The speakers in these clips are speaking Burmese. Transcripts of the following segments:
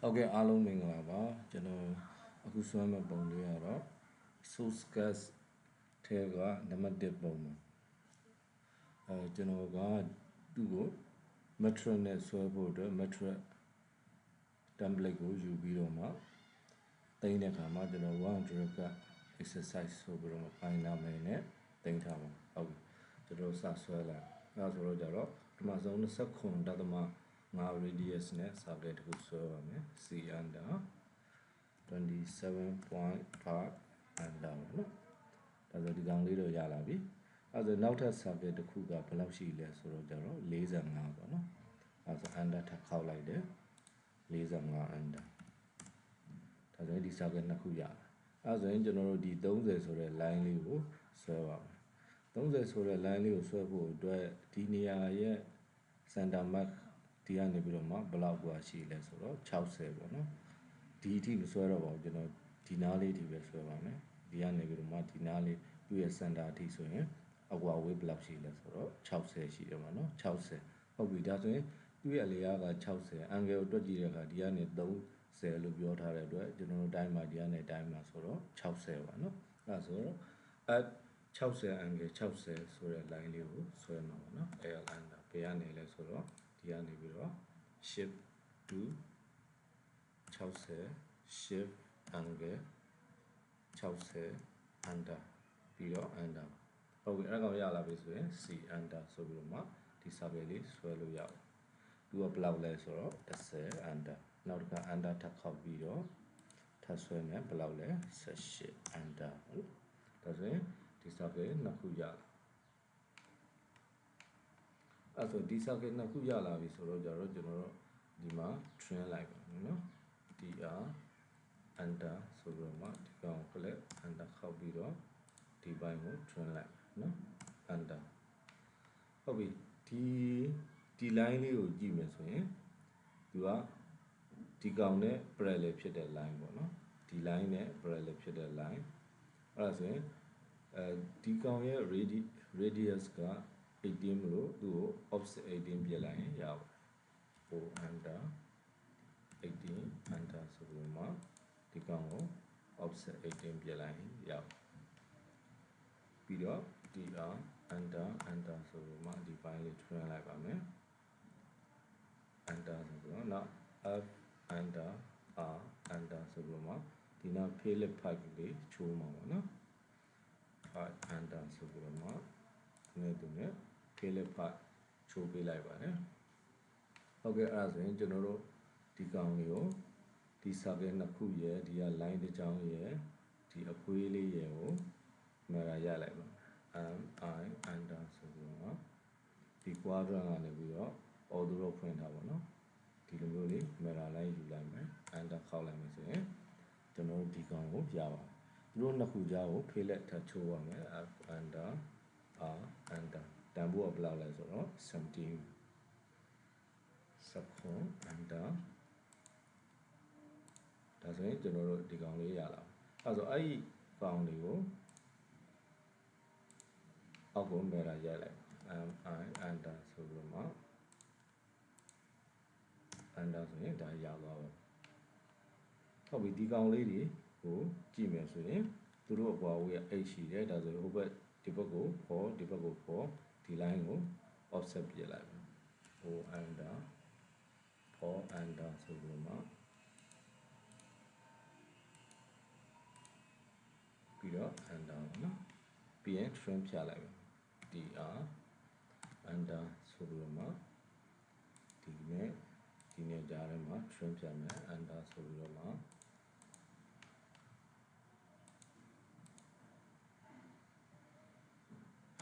Okay အားလုံးမင်္ဂလာပါကျွန်တော်အခုဆွမ်းမဲ့ပုံလေးကတော့ source gas ထဲကနံပါတ်1ပုံမှာကျွန်တော်ကသူ့ကို metric နဲ့ဆွဲဖို့အတွက် metric template ကိုယူပြီးတော့မှတင်တဲ့အခါမှာကျွန်တော်100က exercise ဆိုပြီးတော့ file နာမည်နဲ့တင်ထားပါဟုတ်ပြီကျွန်တော်စဆွဲလိုက်အဲဆိုတော့ကြတော့ပထမဆုံး29.5 radius နဲ့ subject တစ်ခုဆွဲပါမယ် C under 27.5 under နော်ဒါဆိုဒီကောင်လေးတော့ရလာပြီအဲဆိုနောက်ထပ် subject တစ်ခုကဘယ်လောက်ရှိလဲဆိုတော့ကြတော့45ပေါ့နော်အဲဆို under ထပ်ခောက်လိုက်တယ်45 under ဒါဆိုရင်ဒီ subject နှစ်ခုရအဲဆိုရင်ကျွန်တော်တို့ဒီ30ဆိုတဲ့ line လေးကိုဆွဲပါမယ်30ဆိုတဲ့ line လေးကိုဆွဲဖို့အတွက်ဒီနေရာရဲ့ center mark ဒီကနေပြီးတော့မှဘယ်လောက်กว่าရှိလဲဆိုတော့60ပေါ့နော်ဒီအထိမဆွဲတော့ပါဘူးကျွန်တော်ဒီနားလေးဒီပဲဆွဲပါမယ်ဒီကနေပြီးတော့မှဒီနားလေးသူ့ရဲ့ center အထိဆိုရင်အကွာဝေးဘယ်လောက်ရှိလဲဆိုတော့60ရှိတယ်မှာနော်60ဟုတ်ပြီဒါဆိုရင်သူ့ရဲ့အလျားက60 angle ကိုတွက်ကြည့်တဲ့အခါဒီကနေ30လို့ပြောထားတဲ့အတွက်ကျွန်တော်တို့တိုင်းမှာဒီကနေတိုင်းမှာဆိုတော့60ပါနော်အဲဆိုတော့60 angle 60ဆိုတဲ့ line လေးကိုဆွဲမှာပါနော်အဲ line ဘယ်ကနေလဲဆိုတော့ဒီကနေပြီးတော့ shift to 60 shift angle 60 under ပြီးတော့ under ဟုတ်ပြီအဲ့ကောင်ရလာပြီဆိုရင် C under ဆိုပြီးတော့မှဒီ circle လေးဆွဲလို့ရအောင်သူကဘယ်လောက်လဲဆိုတော့10 under နောက်တစ်ခါ under ထပ်ခောက်ပြီးတော့ထပ်ဆွဲမယ်ဘယ်လောက်လဲ18 under ဟုတ်ဒါဆိုရင်ဒီ circle နှစ်ခုရလာအဲ့ဆိုဒီ circle နှစ်ခုရလာပြီဆိုတော့ကြတော့ကျွန်တော်တို့ဒီမှာ trim လိုက်ပါမယ်နော် dr under ဆိုတော့မှဒီကောင်ကိုလည်း under ခောက်ပြီးတော့ဒီဘိုင်းကို trim လိုက်နော် under ဟုတ်ပြီဒီ line လေးကိုကြည့်မယ်ဆိုရင်သူကဒီကောင်နဲ့ parallel ဖြစ်တဲ့ line ပေါ့နော်ဒီ line နဲ့ parallel ဖြစ်တဲ့ line အဲ့ဒါဆိုရင်ဒီကောင်ရဲ့ radius က18မလို့သူ့ကို offset 18ပြလိုက်ရင်ရပါတယ် 4 under 18 under ဆိုပြီးမှဒီကောင်ကို offset 18ပြလိုက်ရင်ရပါတယ်ပြီးတော့ dr under ဆိုပြီးမှဒီပိုင်းလေး trim လိုက်ပါမယ် under ဆိုပြီးတော့နောက် f under r under ဆိုပြီးမှဒီနောက် philip pipe လေးချိုးမှာပေါ့နော် under ဆိုပြီးတော့မှသူနဲ့ philip pipe ချိုးပေးလိုက်ပါတယ်ဟုတ်ကဲ့အဲ့ဒါဆိုရင်ကျွန်တော်တို့ဒီကောင်လေးကိုဒီ circle နှစ်ခုရယ်ဒီက line တစ်ကြောင်းရယ်ဒီအကွေးလေးရယ်ကိုမရရလိုက်ပါ m i under ဆိုပြီးတော့ဒီ quadrant ကနေပြီးတော့ ortho ဖွင့်ထားပါတော့ဒီလိုမျိုးလေးမရလိုက်ယူလိုက်မယ် under ခောက်လိုက်မယ်ဆိုရင်ကျွန်တော်တို့ဒီကောင်ကိုရပါသူတို့နှစ်ခုကြားကိုဖေးလက်ထပ်ချိုးပါမယ် f under r under တန်ဖိုးကဘယ်လောက်လဲဆိုတော့17 under ဒါဆိုရင်ကျွန်တော်တို့ဒီကောင်လေးရလာအဲဆိုအဲ့ဒီကောင်လေးကိုအောက်ကိုမဲလာရိုက်လိုက် mi under ဆိုပြီးမှ under ဆိုရင်ဒါရသွားပါဟုတ်ပြီဒီကောင်လေးတွေကိုကြည့်မယ်ဆိုရင်သူတို့အကွာဝေးက h ရှိတယ်ဒါဆိုဟိုဘက်ဒီဘက်ကို4ဒီဘက်ကို4ဒီ line ကို offset ပြလိုက်မယ် o under 4 under ဆိုပြီးမှပြီးတော့ under နော်ပြီးရင် trim ဖြတ်လိုက်မယ် dr under ဆိုပြီးမှဒီနဲ့ကြားထဲမှာ trim ဖြတ်မယ် under ဆိုပြီးတော့မှ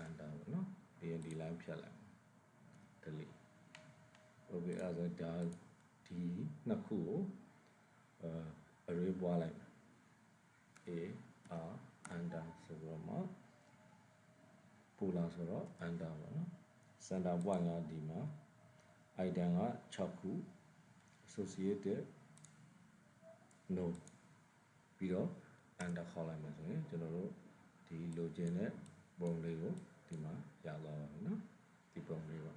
under ပေါ့နော်ပြီးရင်ဒီ line ဖြတ်လိုက် delete okay အဲ့ဒါဒါဒီနှစ်ခုကိုarray ပွားလိုက်မယ် a r under ဆိုတော့မှပိုလာဆိုတော့ under ပေါ့နော် center point ကဒီမှာ item က6ခု associated node ပြီးတော့ under ခေါက်လိုက်မယ်ဆိုရင်ကျွန်တော်တို့ဒီလိုချင်တဲ့ပုံလေးကိုဒီမှာရလာပါပြီနော်ဒီပုံလေးပါ